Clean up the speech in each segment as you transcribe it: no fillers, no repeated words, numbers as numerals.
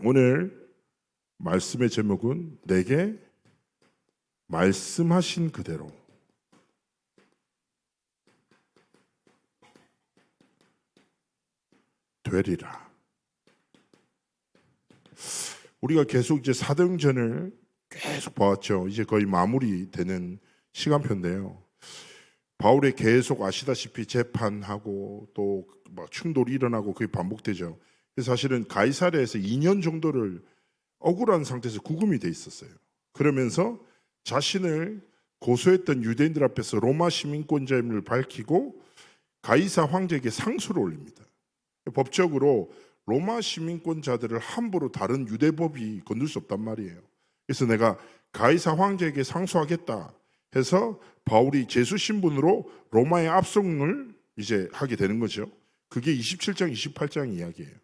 오늘 말씀의 제목은 내게 말씀하신 그대로. 되리라. 우리가 계속 이제 사도행전을 계속 봐왔죠. 이제 거의 마무리되는 시간표인데요. 바울이 계속 아시다시피 재판하고 또 충돌이 일어나고 그게 반복되죠. 그래서 사실은 가이사랴에서 2년 정도를 억울한 상태에서 구금이 돼 있었어요. 그러면서 자신을 고소했던 유대인들 앞에서 로마 시민권자임을 밝히고 가이사 황제에게 상소를 올립니다. 법적으로 로마 시민권자들을 함부로 다른 유대법이 건들 수 없단 말이에요. 그래서 내가 가이사 황제에게 상소하겠다 해서 바울이 제수 신분으로 로마의 압송을 이제 하게 되는 거죠. 그게 27장, 28장 이야기예요.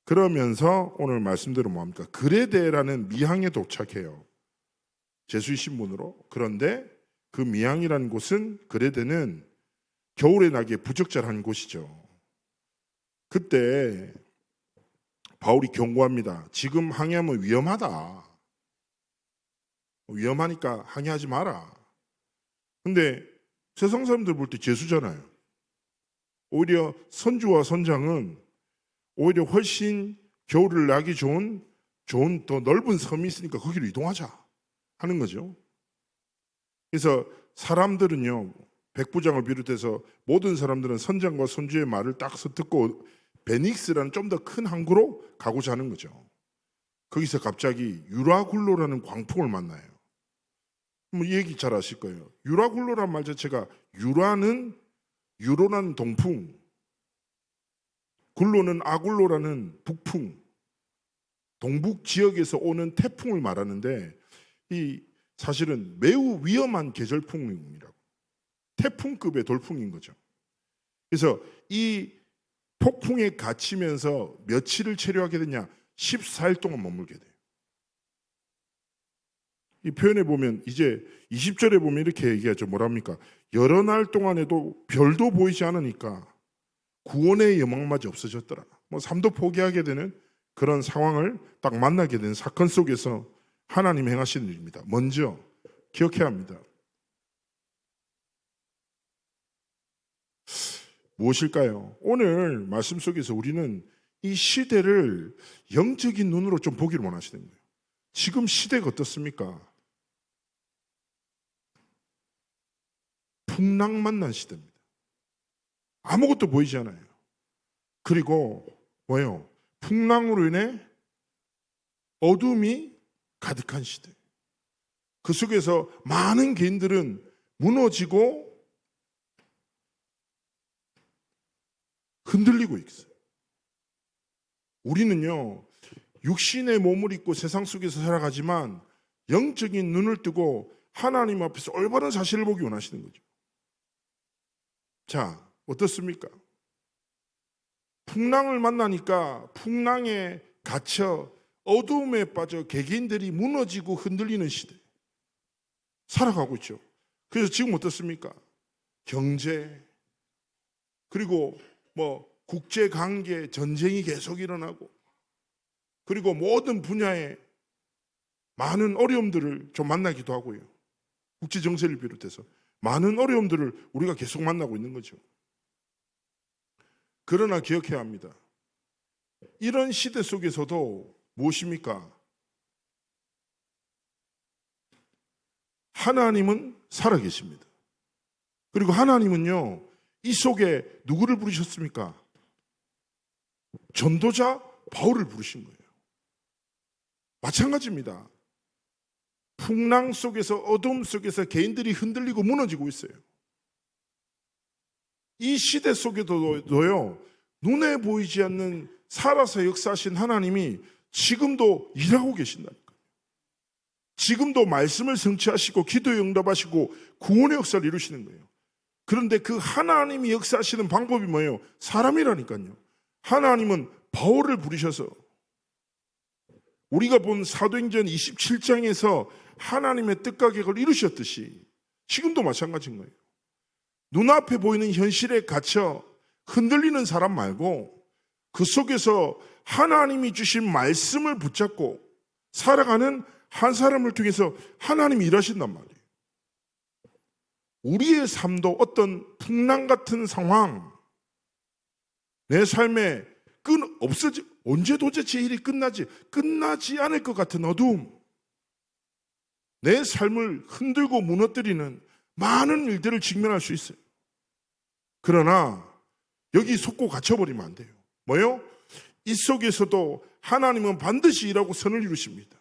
그러면서 오늘 말씀대로 뭡니까? 그레데라는 미항에 도착해요. 제수의 신분으로. 그런데 그 미항이라는 곳은, 그레데는 겨울에 나기에 부적절한 곳이죠. 그때 바울이 경고합니다. 지금 항해하면 위험하다. 위험하니까 항해하지 마라. 근데 세상 사람들 볼 때 제수잖아요. 오히려 선주와 선장은 오히려 훨씬 겨울을 나기 좋은 더 넓은 섬이 있으니까 거기로 이동하자 하는 거죠. 그래서 사람들은요, 백부장을 비롯해서 모든 사람들은 선장과 선주의 말을 딱 듣고 베닉스라는 좀 더 큰 항구로 가고자 하는 거죠. 거기서 갑자기 유라굴로라는 광풍을 만나요. 뭐 이 얘기 잘 아실 거예요. 유라굴로란 말 자체가 유로라는 동풍, 굴로는 아굴로라는 북풍, 동북 지역에서 오는 태풍을 말하는데 이 사실은 매우 위험한 계절풍입니다. 태풍급의 돌풍인 거죠. 그래서 이 폭풍에 갇히면서 며칠을 체류하게 되냐? 14일 동안 머물게 돼요. 이 표현에 보면 이제 20절에 보면 이렇게 얘기하죠. 뭐랍니까? 여러 날 동안에도 별도 보이지 않으니까 구원의 여망마저 없어졌더라. 삶도 포기하게 되는 그런 상황을 딱 만나게 된 사건 속에서 하나님 행하시는 일입니다. 먼저 기억해야 합니다. 무엇일까요? 오늘 말씀 속에서 우리는 이 시대를 영적인 눈으로 좀 보기를 원하시는 거예요. 지금 시대가 어떻습니까? 풍랑 만난 시대입니다. 아무것도 보이지 않아요. 그리고 뭐예요? 풍랑으로 인해 어둠이 가득한 시대. 그 속에서 많은 개인들은 무너지고 흔들리고 있어요. 우리는요, 육신의 몸을 입고 세상 속에서 살아가지만 영적인 눈을 뜨고 하나님 앞에서 올바른 사실을 보기 원하시는 거죠. 자, 어떻습니까? 풍랑을 만나니까 풍랑에 갇혀 어두움에 빠져 개개인들이 무너지고 흔들리는 시대 살아가고 있죠. 그래서 지금 어떻습니까? 경제, 그리고 국제관계, 전쟁이 계속 일어나고, 그리고 모든 분야에 많은 어려움들을 좀 만나기도 하고요. 국제정세를 비롯해서 많은 어려움들을 우리가 계속 만나고 있는 거죠. 그러나 기억해야 합니다. 이런 시대 속에서도 무엇입니까? 하나님은 살아계십니다. 그리고 하나님은요, 이 속에 누구를 부르셨습니까? 전도자 바울을 부르신 거예요. 마찬가지입니다. 풍랑 속에서, 어둠 속에서 개인들이 흔들리고 무너지고 있어요. 이 시대 속에도요, 눈에 보이지 않는 살아서 역사하신 하나님이 지금도 일하고 계신다니까요. 지금도 말씀을 성취하시고 기도에 응답하시고 구원의 역사를 이루시는 거예요. 그런데 그 하나님이 역사하시는 방법이 뭐예요? 사람이라니까요. 하나님은 바울을 부르셔서 우리가 본 사도행전 27장에서 하나님의 뜻과 계획을 이루셨듯이 지금도 마찬가지인 거예요. 눈앞에 보이는 현실에 갇혀 흔들리는 사람 말고 그 속에서 하나님이 주신 말씀을 붙잡고 살아가는 한 사람을 통해서 하나님이 일하신단 말이에요. 우리의 삶도 어떤 풍랑 같은 상황, 내 삶에 언제 도대체 일이 끝나지 않을 것 같은 어두움, 내 삶을 흔들고 무너뜨리는 많은 일들을 직면할 수 있어요. 그러나 여기 속고 갇혀버리면 안 돼요. 뭐요? 이 속에서도 하나님은 반드시 일하고 선을 이루십니다.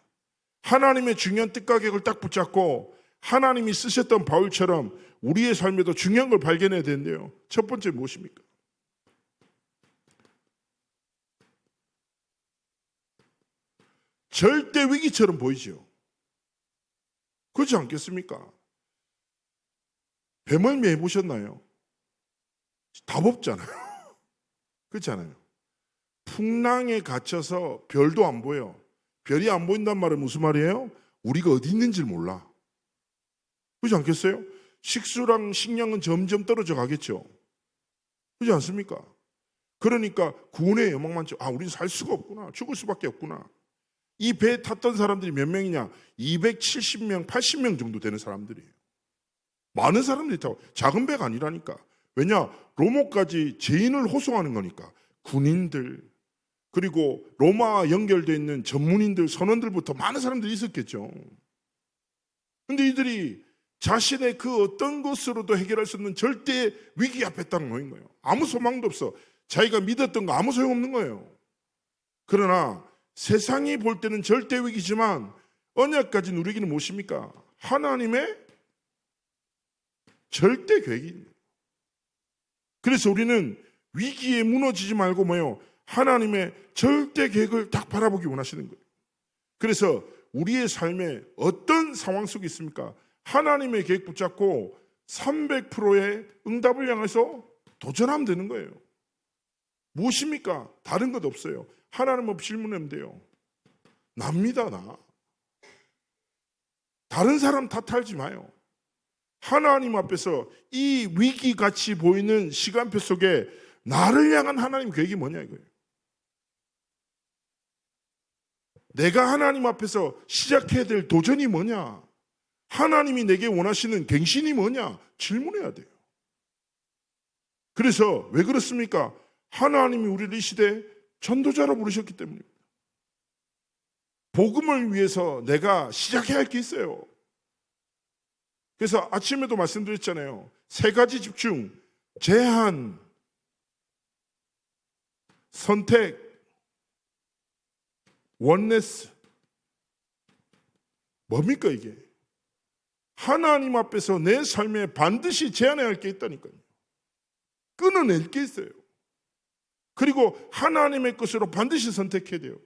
하나님의 중요한 뜻가격을 딱 붙잡고 하나님이 쓰셨던 바울처럼 우리의 삶에도 중요한 걸 발견해야 되는데요. 첫 번째 무엇입니까? 절대 위기처럼 보이죠. 그렇지 않겠습니까? 배멀미 해보셨나요? 답 없잖아요. 그렇지 않아요? 풍랑에 갇혀서 별도 안 보여. 별이 안 보인단 말은 무슨 말이에요? 우리가 어디 있는지 몰라. 그렇지 않겠어요? 식수랑 식량은 점점 떨어져 가겠죠. 그렇지 않습니까? 그러니까 구원의 여망만 우리는 살 수가 없구나. 죽을 수밖에 없구나. 이 배에 탔던 사람들이 몇 명이냐? 270명, 80명 정도 되는 사람들이에요. 많은 사람들이 타고 작은 배가 아니라니까. 왜냐? 로마까지 죄인을 호송하는 거니까. 군인들, 그리고 로마와 연결되어 있는 전문인들, 선원들부터 많은 사람들이 있었겠죠. 그런데 이들이 자신의 그 어떤 것으로도 해결할 수 없는 절대 위기 앞에 딱 놓인 거예요. 아무 소망도 없어. 자기가 믿었던 거 아무 소용없는 거예요. 그러나 세상이 볼 때는 절대 위기지만 언약까지 누리기는 무엇입니까? 하나님의 절대 계획입니다. 그래서 우리는 위기에 무너지지 말고 하나님의 절대 계획을 딱 바라보기 원하시는 거예요. 그래서 우리의 삶에 어떤 상황 속에 있습니까? 하나님의 계획 붙잡고 300%의 응답을 향해서 도전하면 되는 거예요. 무엇입니까? 다른 것 없어요. 하나님 앞 질문하면 돼요. 납니다, 나. 다른 사람 탓하지 마요. 하나님 앞에서 이 위기같이 보이는 시간표 속에 나를 향한 하나님 계획이 뭐냐 이거예요. 내가 하나님 앞에서 시작해야 될 도전이 뭐냐? 하나님이 내게 원하시는 갱신이 뭐냐? 질문해야 돼요. 그래서 왜 그렇습니까? 하나님이 우리를 이 시대에 전도자로 부르셨기 때문입니다. 복음을 위해서 내가 시작해야 할 게 있어요. 그래서 아침에도 말씀드렸잖아요. 3가지 집중, 제한, 선택, 원네스. 뭡니까 이게? 하나님 앞에서 내 삶에 반드시 제한해야 할 게 있다니까요. 끊어낼 게 있어요. 그리고 하나님의 것으로 반드시 선택해야 돼요.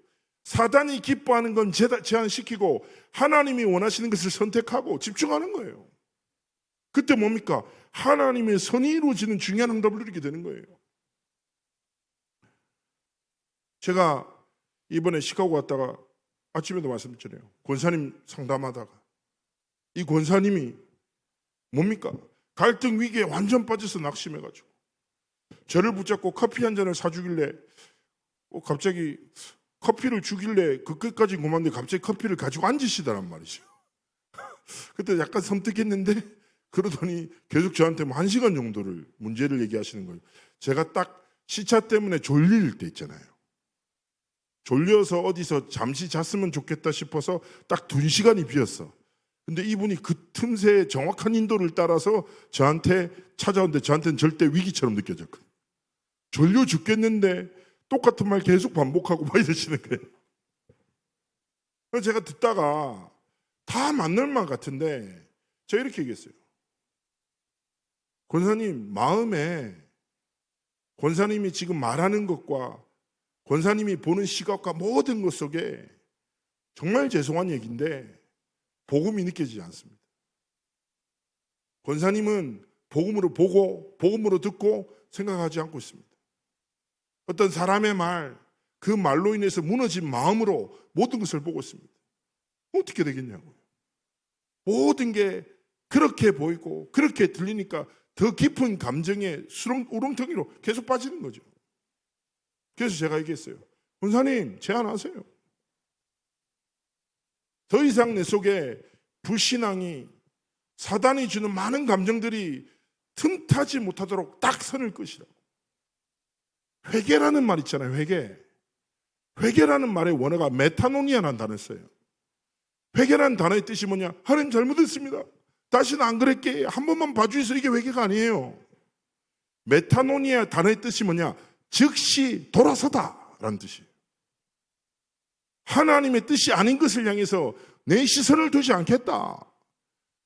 사단이 기뻐하는 건 제한시키고 하나님이 원하시는 것을 선택하고 집중하는 거예요. 그때 뭡니까? 하나님의 선이 이루어지는 중요한 응답을 누리게 되는 거예요. 제가 이번에 시카고 갔다가 아침에도 말씀드렸잖아요. 권사님 상담하다가 이 권사님이 뭡니까? 갈등 위기에 완전 빠져서 낙심해가지고 저를 붙잡고 커피 한 잔을 사주길래 갑자기 커피를 주길래 그 끝까지 고맙는데 갑자기 커피를 가지고 앉으시더란 말이죠. 그때 약간 섬뜩했는데 그러더니 계속 저한테 1시간 정도를 문제를 얘기하시는 거예요. 제가 딱 시차 때문에 졸릴 때 있잖아요. 졸려서 어디서 잠시 잤으면 좋겠다 싶어서 딱 2시간이 비었어. 근데 이분이 그 틈새에 정확한 인도를 따라서 저한테 찾아오는데 저한테는 절대 위기처럼 느껴졌거든요. 졸려 죽겠는데 똑같은 말 계속 반복하고 막 이러시는 거예요. 그래서 제가 듣다가 다 맞는 말 같은데 제가 이렇게 얘기했어요. 권사님 마음에 권사님이 지금 말하는 것과 권사님이 보는 시각과 모든 것 속에 정말 죄송한 얘기인데 복음이 느껴지지 않습니다. 권사님은 복음으로 보고 복음으로 듣고 생각하지 않고 있습니다. 어떤 사람의 말, 그 말로 인해서 무너진 마음으로 모든 것을 보고 있습니다. 어떻게 되겠냐고요. 모든 게 그렇게 보이고 그렇게 들리니까 더 깊은 감정의 우렁텅이로 계속 빠지는 거죠. 그래서 제가 얘기했어요. 권사님, 제안하세요. 더 이상 내 속에 불신앙이, 사단이 주는 많은 감정들이 틈타지 못하도록 딱 선을 끄시라고. 회개라는 말 있잖아요. 회개라는 말의 원어가 메타노니아라는 단어를 써요. 회개라는 단어의 뜻이 뭐냐? 하나님 잘못했습니다. 다시는 안 그럴게. 한 번만 봐주세요. 이게 회개가 아니에요. 메타노니아 단어의 뜻이 뭐냐? 즉시 돌아서다 라는 뜻이에요. 하나님의 뜻이 아닌 것을 향해서 내 시선을 두지 않겠다.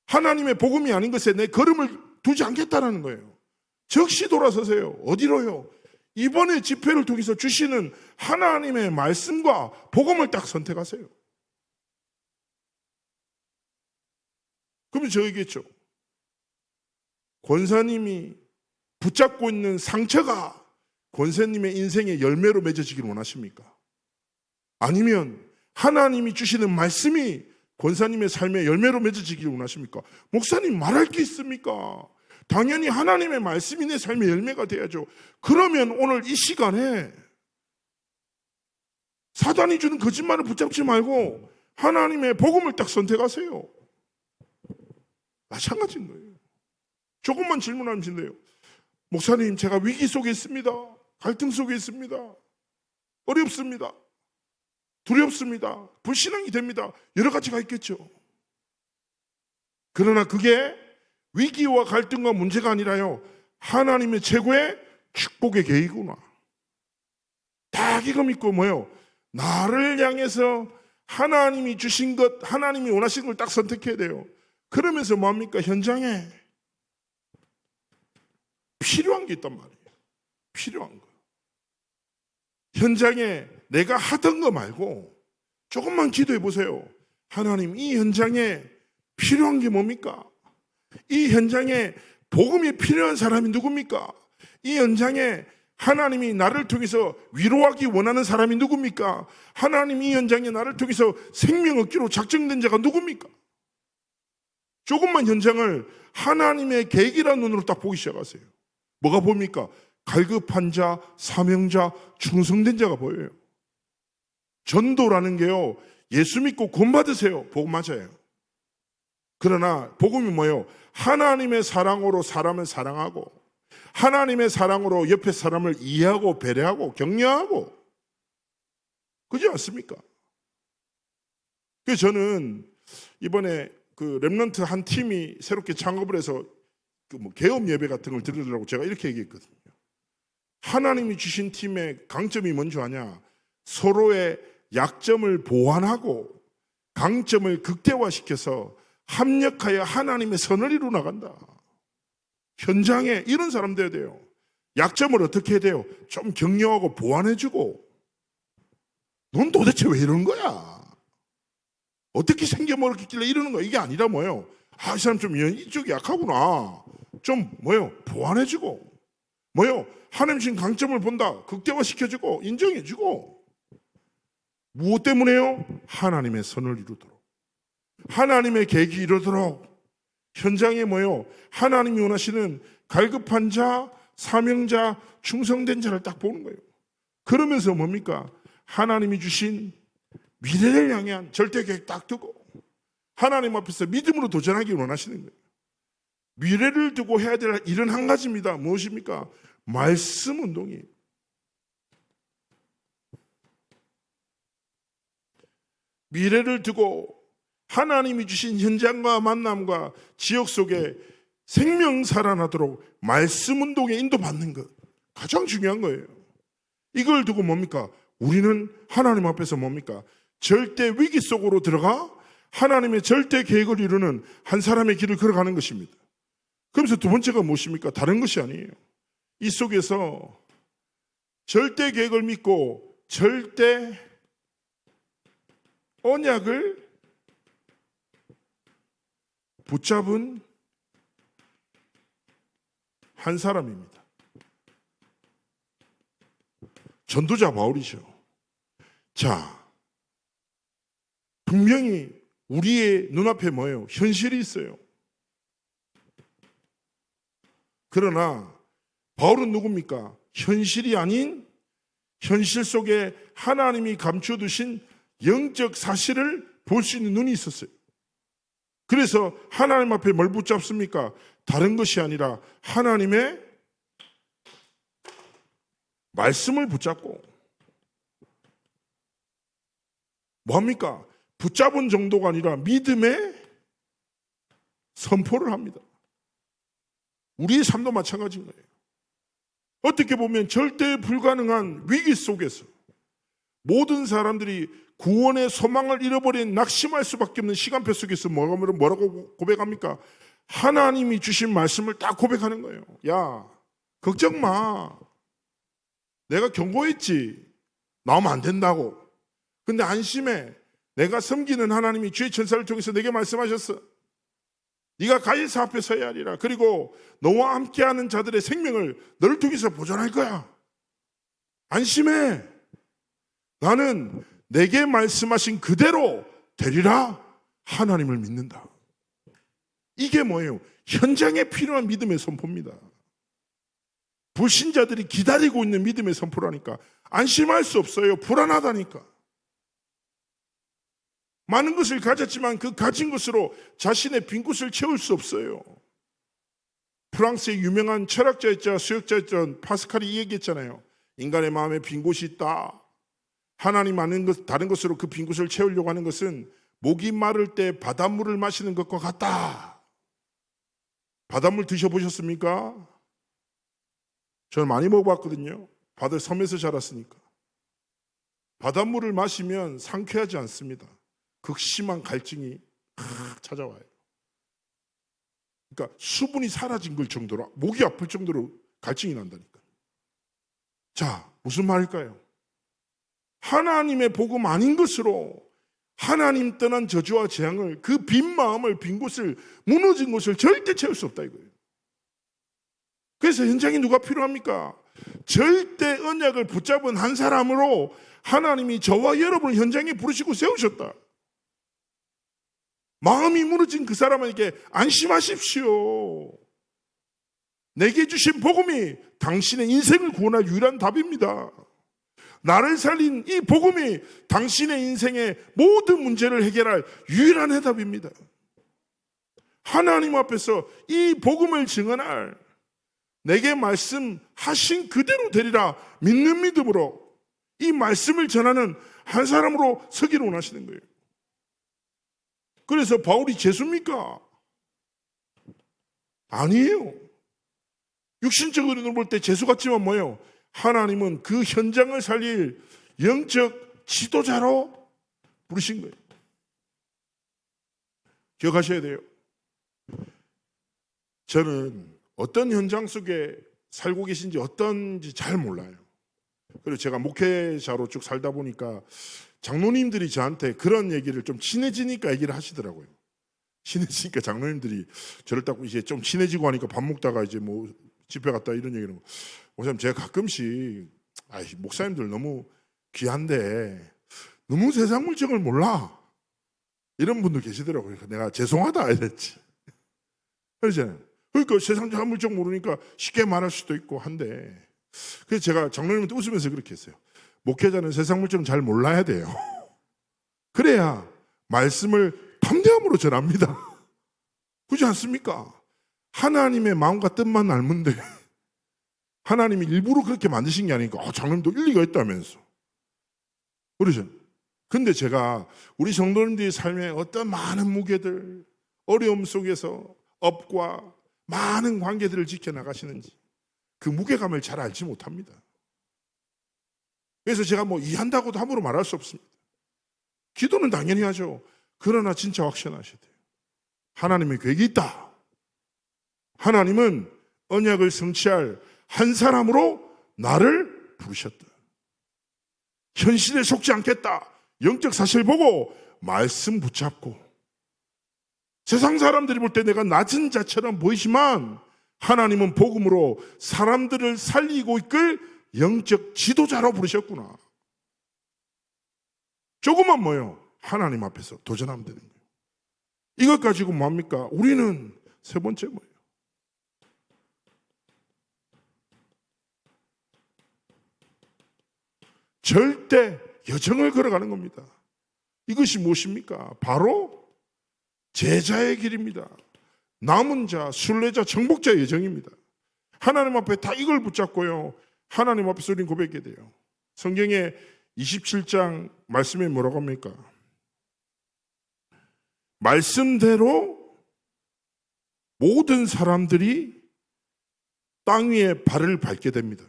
하나님의 복음이 아닌 것에 내 걸음을 두지 않겠다라는 거예요. 즉시 돌아서세요. 어디로요? 이번에 집회를 통해서 주시는 하나님의 말씀과 복음을 딱 선택하세요. 그러면 저 얘기했죠. 권사님이 붙잡고 있는 상처가 권사님의 인생의 열매로 맺어지기를 원하십니까? 아니면 하나님이 주시는 말씀이 권사님의 삶의 열매로 맺어지기를 원하십니까? 목사님, 말할 게 있습니까? 당연히 하나님의 말씀이 내 삶의 열매가 돼야죠. 그러면 오늘 이 시간에 사단이 주는 거짓말을 붙잡지 말고 하나님의 복음을 딱 선택하세요. 마찬가지인 거예요. 조금만 질문하면 돼요. 목사님, 제가 위기 속에 있습니다. 갈등 속에 있습니다. 어렵습니다. 두렵습니다. 불신앙이 됩니다. 여러 가지가 있겠죠. 그러나 그게 위기와 갈등과 문제가 아니라요, 하나님의 최고의 축복의 계획이구나. 딱 이거 믿고 뭐요? 나를 향해서 하나님이 주신 것, 하나님이 원하시는 걸 딱 선택해야 돼요. 그러면서 뭡니까? 현장에 필요한 게 있단 말이에요. 필요한 거. 현장에 내가 하던 거 말고 조금만 기도해 보세요. 하나님, 이 현장에 필요한 게 뭡니까? 이 현장에 복음이 필요한 사람이 누굽니까? 이 현장에 하나님이 나를 통해서 위로하기 원하는 사람이 누굽니까? 하나님, 이 현장에 나를 통해서 생명 얻기로 작정된 자가 누굽니까? 조금만 현장을 하나님의 계획이라는 눈으로 딱 보기 시작하세요. 뭐가 보입니까? 갈급한 자, 사명자, 충성된 자가 보여요. 전도라는 게요, 예수 믿고 구원받으세요. 복음 맞아요. 그러나 복음이 뭐예요? 하나님의 사랑으로 사람을 사랑하고, 하나님의 사랑으로 옆에 사람을 이해하고 배려하고 격려하고, 그렇지 않습니까? 그래서 저는 이번에 그 렘넌트 한 팀이 새롭게 창업을 해서 그 뭐 개업 예배 같은 걸 드리려고 제가 이렇게 얘기했거든요. 하나님이 주신 팀의 강점이 뭔지 아냐? 서로의 약점을 보완하고 강점을 극대화시켜서 합력하여 하나님의 선을 이루어 나간다. 현장에 이런 사람 돼야 돼요. 약점을 어떻게 해야 돼요? 좀 격려하고 보완해주고. 넌 도대체 왜 이러는 거야? 어떻게 생겨먹었길래 이러는 거야? 이게 아니라 뭐예요? 아, 이 사람 좀 이쪽이 약하구나. 좀 뭐예요? 보완해주고. 뭐예요? 하나님 주신 강점을 본다. 극대화시켜주고 인정해주고. 무엇 때문에요? 하나님의 선을 이루도록, 하나님의 계획이 이루도록. 현장에 뭐예요? 하나님이 원하시는 갈급한 자, 사명자, 충성된 자를 딱 보는 거예요. 그러면서 뭡니까? 하나님이 주신 미래를 향한 절대 계획 딱 두고 하나님 앞에서 믿음으로 도전하기 원하시는 거예요. 미래를 두고 해야 될 일은 한 가지입니다. 무엇입니까? 말씀 운동이에요. 미래를 두고 하나님이 주신 현장과 만남과 지역 속에 생명 살아나도록 말씀 운동에 인도받는 것, 가장 중요한 거예요. 이걸 두고 뭡니까? 우리는 하나님 앞에서 뭡니까? 절대 위기 속으로 들어가 하나님의 절대 계획을 이루는 한 사람의 길을 걸어가는 것입니다. 그러면서 두 번째가 무엇입니까? 다른 것이 아니에요. 이 속에서 절대 계획을 믿고 절대 언약을 붙잡은 한 사람입니다. 전도자 바울이죠. 자, 분명히 우리의 눈앞에 뭐예요? 현실이 있어요. 그러나 바울은 누굽니까? 현실이 아닌 현실 속에 하나님이 감춰두신 영적 사실을 볼 수 있는 눈이 있었어요. 그래서 하나님 앞에 뭘 붙잡습니까? 다른 것이 아니라 하나님의 말씀을 붙잡고 뭐합니까? 붙잡은 정도가 아니라 믿음의 선포를 합니다. 우리의 삶도 마찬가지인 거예요. 어떻게 보면 절대 불가능한 위기 속에서 모든 사람들이 구원의 소망을 잃어버린 낙심할 수밖에 없는 시간표 속에서 뭐라고 고백합니까? 하나님이 주신 말씀을 딱 고백하는 거예요. 야, 걱정 마. 내가 경고했지. 나오면 안 된다고. 근데 안심해. 내가 섬기는 하나님이 주의 천사를 통해서 내게 말씀하셨어. 네가 가이사 앞에 서야 하리라. 그리고 너와 함께하는 자들의 생명을 너를 통해서 보존할 거야. 안심해. 나는 내게 말씀하신 그대로 되리라. 하나님을 믿는다. 이게 뭐예요? 현장에 필요한 믿음의 선포입니다. 불신자들이 기다리고 있는 믿음의 선포라니까. 안심할 수 없어요. 불안하다니까. 많은 것을 가졌지만 그 가진 것으로 자신의 빈 곳을 채울 수 없어요. 프랑스의 유명한 철학자였자 수역자였던 파스칼이 이 얘기했잖아요. 인간의 마음에 빈 곳이 있다. 하나님 아는 것, 다른 것으로 그 빈 곳을 채우려고 하는 것은 목이 마를 때 바닷물을 마시는 것과 같다. 바닷물 드셔보셨습니까? 저는 많이 먹어봤거든요. 바다 섬에서 자랐으니까. 바닷물을 마시면 상쾌하지 않습니다. 극심한 갈증이 찾아와요. 그러니까 수분이 사라진 걸 정도로 목이 아플 정도로 갈증이 난다니까. 자, 무슨 말일까요? 하나님의 복음 아닌 것으로 하나님 떠난 저주와 재앙을 그 빈 마음을 빈 곳을 무너진 곳을 절대 채울 수 없다 이거예요. 그래서 현장에 누가 필요합니까? 절대 언약을 붙잡은 한 사람으로 하나님이 저와 여러분을 현장에 부르시고 세우셨다. 마음이 무너진 그 사람에게 안심하십시오. 내게 주신 복음이 당신의 인생을 구원할 유일한 답입니다. 나를 살린 이 복음이 당신의 인생의 모든 문제를 해결할 유일한 해답입니다. 하나님 앞에서 이 복음을 증언할 내게 말씀하신 그대로 되리라 믿는 믿음으로 이 말씀을 전하는 한 사람으로 서기를 원하시는 거예요. 그래서 바울이 죄수입니까? 아니에요. 육신적으로 볼 때 죄수 같지만 뭐예요? 하나님은 그 현장을 살릴 영적 지도자로 부르신 거예요. 기억하셔야 돼요. 저는 어떤 현장 속에 살고 계신지 어떤지 잘 몰라요. 그리고 제가 목회자로 쭉 살다 보니까 장로님들이 저한테 그런 얘기를 좀 친해지니까 얘기를 하시더라고요. 친해지니까 장로님들이 저를 딱 이제 좀 친해지고 하니까 밥 먹다가 이제 뭐 집회 갔다 이런 얘기를 목사님 제가 가끔씩 목사님들 너무 귀한데 너무 세상 물정을 몰라 이런 분들 계시더라고요. 내가 죄송하다 이랬지. 그러잖아요. 그러니까 세상 물정 모르니까 쉽게 말할 수도 있고 한데 그래서 제가 장로님한테 웃으면서 그렇게 했어요. 목회자는 세상 물정 잘 몰라야 돼요. 그래야 말씀을 담대함으로 전합니다. 그렇지 않습니까? 하나님의 마음과 뜻만 알면 돼. 하나님이 일부러 그렇게 만드신 게 아니니까 장로님도 일리가 있다면서. 그러죠. 근데 제가 우리 성도님들의 삶에 어떤 많은 무게들, 어려움 속에서 업과 많은 관계들을 지켜나가시는지 그 무게감을 잘 알지 못합니다. 그래서 제가 뭐 이해한다고도 함부로 말할 수 없습니다. 기도는 당연히 하죠. 그러나 진짜 확신하셔야 돼요. 하나님의 계획이 있다. 하나님은 언약을 성취할 한 사람으로 나를 부르셨다. 현실에 속지 않겠다. 영적 사실 보고 말씀 붙잡고 세상 사람들이 볼 때 내가 낮은 자처럼 보이지만 하나님은 복음으로 사람들을 살리고 이끌 영적 지도자로 부르셨구나. 조금만 뭐요? 하나님 앞에서 도전하면 되는 거예요. 이것 가지고 뭡니까? 우리는 세 번째 뭐예요? 절대 여정을 걸어가는 겁니다. 이것이 무엇입니까? 바로 제자의 길입니다. 남은 자, 순례자, 정복자의 여정입니다. 하나님 앞에 다 이걸 붙잡고요, 하나님 앞에서 우리는 고백해야 돼요. 성경의 27장 말씀에 뭐라고 합니까? 말씀대로 모든 사람들이 땅 위에 발을 밟게 됩니다.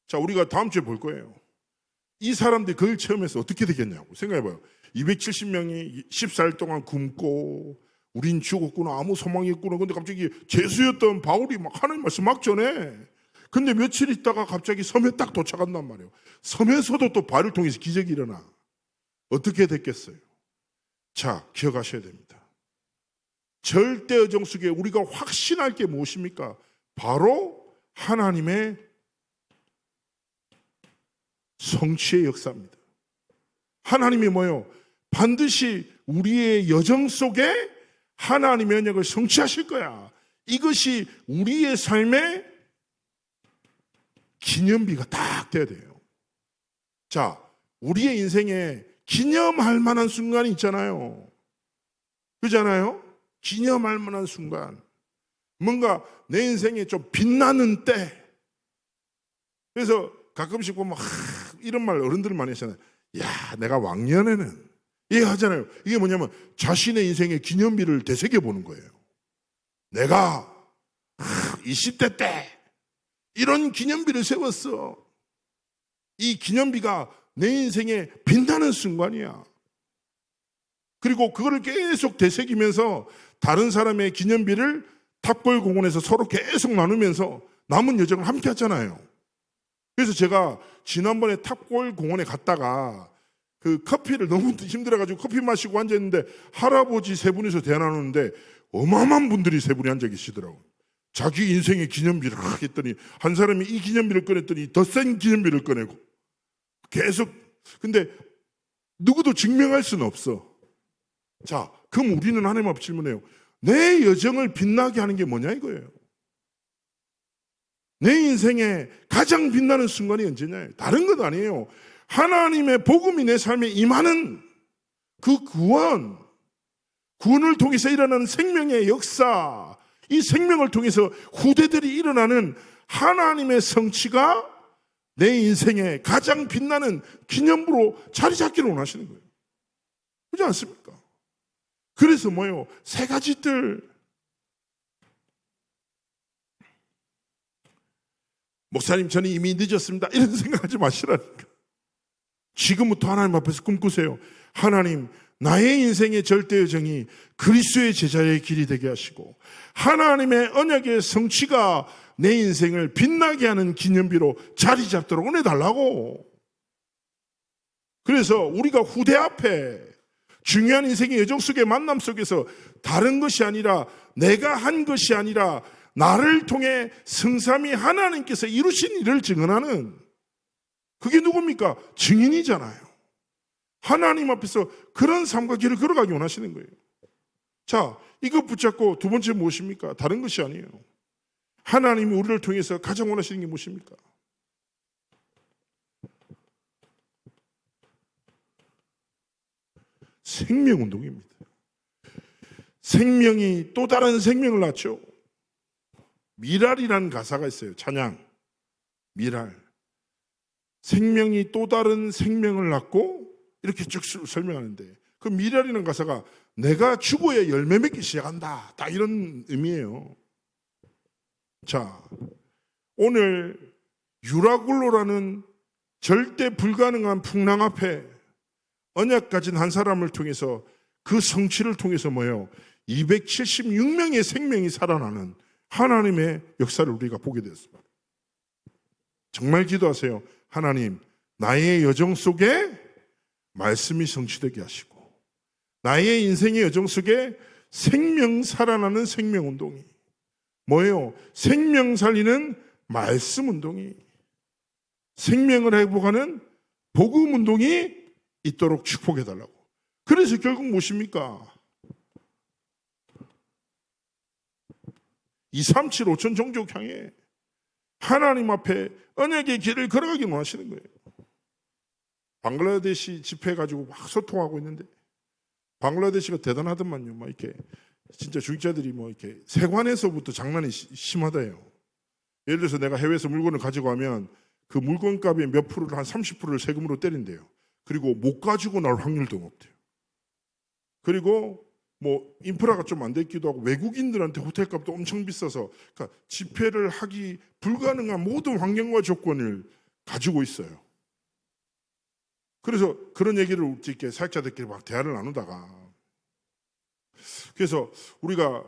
자, 우리가 다음 주에 볼 거예요. 이 사람들이 그걸 체험해서 어떻게 되겠냐고 생각해봐요. 270명이 14일 동안 굶고 우린 죽었구나, 아무 소망이 없구나. 근데 갑자기 죄수였던 바울이 막 하나님 말씀 막 전해. 근데 며칠 있다가 갑자기 섬에 딱 도착한단 말이에요. 섬에서도 또 발을 통해서 기적이 일어나. 어떻게 됐겠어요? 자, 기억하셔야 됩니다. 절대 여정 속에 우리가 확신할 게 무엇입니까? 바로 하나님의 성취의 역사입니다. 하나님이 뭐예요? 반드시 우리의 여정 속에 하나님의 언약을 성취하실 거야. 이것이 우리의 삶의 기념비가 딱 돼야 돼요. 자, 우리의 인생에 기념할 만한 순간이 있잖아요. 그렇잖아요? 기념할 만한 순간. 뭔가 내 인생에 좀 빛나는 때. 그래서 가끔씩 보면 이런 말 어른들 많이 하잖아요. 야, 내가 왕년에는 예 하잖아요. 이게 뭐냐면 자신의 인생의 기념비를 되새겨 보는 거예요. 내가 20대 때 이런 기념비를 세웠어. 이 기념비가 내 인생에 빛나는 순간이야. 그리고 그거를 계속 되새기면서 다른 사람의 기념비를 탑골 공원에서 서로 계속 나누면서 남은 여정을 함께 하잖아요. 그래서 제가 지난번에 탑골 공원에 갔다가 그 커피를 너무 힘들어가지고 커피 마시고 앉아있는데 할아버지 세 분이서 대화 나누는데 어마어마한 분들이 세 분이 앉아 계시더라고요. 자기 인생의 기념비를 했더니 한 사람이 이 기념비를 꺼냈더니 더 센 기념비를 꺼내고 계속. 근데 누구도 증명할 수는 없어. 자, 그럼 우리는 하나님 앞에 질문해요. 내 여정을 빛나게 하는 게 뭐냐 이거예요. 내 인생에 가장 빛나는 순간이 언제냐. 다른 것 아니에요. 하나님의 복음이 내 삶에 임하는 그 구원을 통해서 일어나는 생명의 역사, 이 생명을 통해서 후대들이 일어나는 하나님의 성취가 내 인생에 가장 빛나는 기념부로 자리 잡기를 원하시는 거예요. 그렇지 않습니까? 그래서 뭐예요? 세 가지들. 목사님, 저는 이미 늦었습니다. 이런 생각하지 마시라니까. 지금부터 하나님 앞에서 꿈꾸세요. 하나님, 나의 인생의 절대 여정이 그리스도의 제자의 길이 되게 하시고 하나님의 언약의 성취가 내 인생을 빛나게 하는 기념비로 자리 잡도록 은혜 달라고. 그래서 우리가 후대 앞에 중요한 인생의 여정 속의 만남 속에서 다른 것이 아니라 내가 한 것이 아니라 나를 통해 성삼위 하나님께서 이루신 일을 증언하는, 그게 누굽니까? 증인이잖아요. 하나님 앞에서 그런 삶과 길을 걸어가기 원하시는 거예요. 자, 이거 붙잡고 두 번째 무엇입니까? 다른 것이 아니에요. 하나님이 우리를 통해서 가장 원하시는 게 무엇입니까? 생명운동입니다. 생명이 또 다른 생명을 낳죠. 미랄이라는 가사가 있어요. 찬양, 미랄. 생명이 또 다른 생명을 낳고 이렇게 쭉 설명하는데 그 미랄이라는 가사가 내가 죽어야 열매 맺기 시작한다, 다 이런 의미예요. 자, 오늘 유라굴로라는 절대 불가능한 풍랑 앞에 언약 가진 한 사람을 통해서 그 성취를 통해서 뭐예요? 276명의 생명이 살아나는 하나님의 역사를 우리가 보게 되었습니다. 정말 기도하세요. 하나님, 나의 여정 속에 말씀이 성취되게 하시고 나의 인생의 여정 속에 생명 살아나는 생명운동이 뭐예요? 생명 살리는 말씀운동이, 생명을 회복하는 복음운동이 있도록 축복해달라고. 그래서 결국 무엇입니까? 237 5천 종족 향해 하나님 앞에 언약의 길을 걸어가기 원하시는 거예요. 방글라데시 집회 가지고 막 소통하고 있는데 방글라데시가 대단하더만요. 막 이렇게 진짜 중직자들이 뭐 이렇게 세관에서부터 장난이 심하다요. 예를 들어서 내가 해외에서 물건을 가지고 가면 그 물건값의 몇 프로를 한 30%를 세금으로 때린대요. 그리고 못 가지고 나올 확률도 높대요. 그리고 뭐 인프라가 좀 안 됐기도 하고 외국인들한테 호텔값도 엄청 비싸서 그러니까 집회를 하기 불가능한 모든 환경과 조건을 가지고 있어요. 그래서 그런 얘기를 이렇게 사역자들끼리 막 대화를 나누다가 그래서 우리가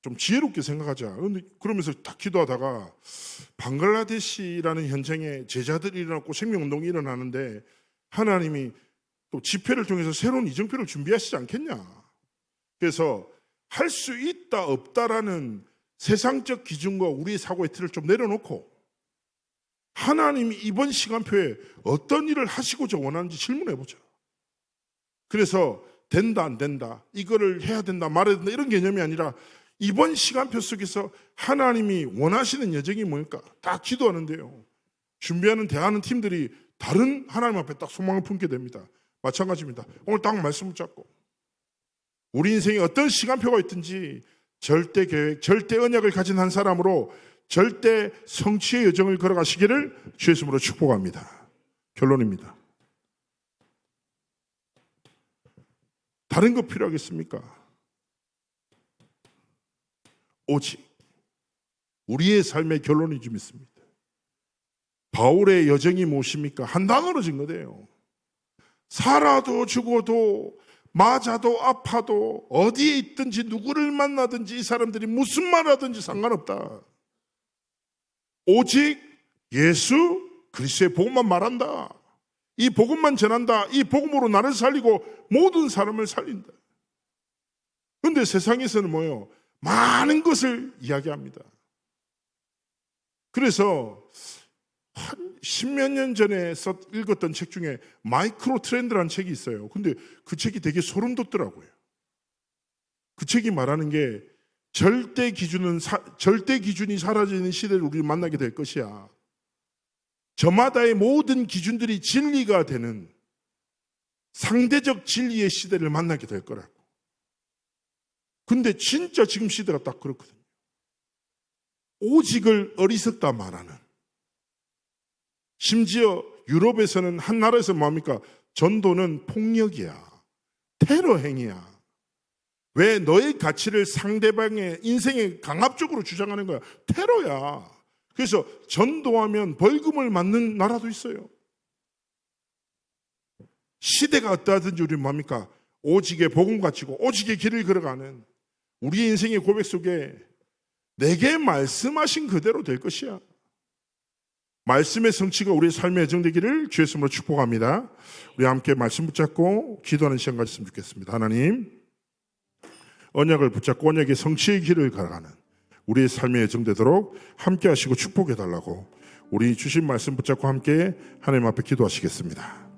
좀 지혜롭게 생각하자. 그러면서 딱 기도하다가 방글라데시라는 현장에 제자들이 일어났고 생명운동이 일어나는데 하나님이 또 집회를 통해서 새로운 이정표를 준비하시지 않겠냐. 그래서 할 수 있다 없다라는 세상적 기준과 우리의 사고의 틀을 좀 내려놓고 하나님이 이번 시간표에 어떤 일을 하시고자 원하는지 질문해보자. 그래서 된다 안 된다 이거를 해야 된다 말해야 된다 이런 개념이 아니라 이번 시간표 속에서 하나님이 원하시는 여정이 뭘까 다 기도하는데요. 준비하는 대하는 팀들이 다른 하나님 앞에 딱 소망을 품게 됩니다. 마찬가지입니다. 오늘 딱 말씀 붙잡고 우리 인생에 어떤 시간표가 있든지 절대 계획, 절대 언약을 가진 한 사람으로 절대 성취의 여정을 걸어가시기를 주의 이름으로 축복합니다. 결론입니다. 다른 거 필요하겠습니까? 오직 우리의 삶의 결론이 좀 있습니다. 바울의 여정이 무엇입니까? 한 단어로 증거돼요. 살아도 죽어도 맞아도 아파도 어디에 있든지 누구를 만나든지 이 사람들이 무슨 말 하든지 상관없다. 오직 예수 그리스도의 복음만 말한다. 이 복음만 전한다. 이 복음으로 나를 살리고 모든 사람을 살린다. 그런데 세상에서는 뭐예요? 많은 것을 이야기합니다. 그래서 한 십몇 년 전에 읽었던 책 중에 마이크로 트렌드라는 책이 있어요. 근데 그 책이 되게 소름 돋더라고요. 그 책이 말하는 게 절대 기준이 사라지는 시대를 우리 만나게 될 것이야. 저마다의 모든 기준들이 진리가 되는 상대적 진리의 시대를 만나게 될 거라고. 근데 진짜 지금 시대가 딱 그렇거든요. 오직을 어리석다 말하는. 심지어 유럽에서는 한 나라에서 뭐합니까? 전도는 폭력이야. 테러 행위야. 왜 너의 가치를 상대방의 인생에 강압적으로 주장하는 거야? 테러야. 그래서 전도하면 벌금을 맞는 나라도 있어요. 시대가 어떠하든지 우리는 뭡니까? 오직의 복음 가지고 오직의 길을 걸어가는 우리의 인생의 고백 속에 내게 말씀하신 그대로 될 것이야. 말씀의 성취가 우리의 삶에 예정되기를 주의 이름으로 축복합니다. 우리 함께 말씀 붙잡고 기도하는 시간 가졌으면 좋겠습니다. 하나님, 언약을 붙잡고 언약의 성취의 길을 걸어가는 우리의 삶에 예정되도록 함께 하시고 축복해 달라고 우리 주신 말씀 붙잡고 함께 하나님 앞에 기도하시겠습니다.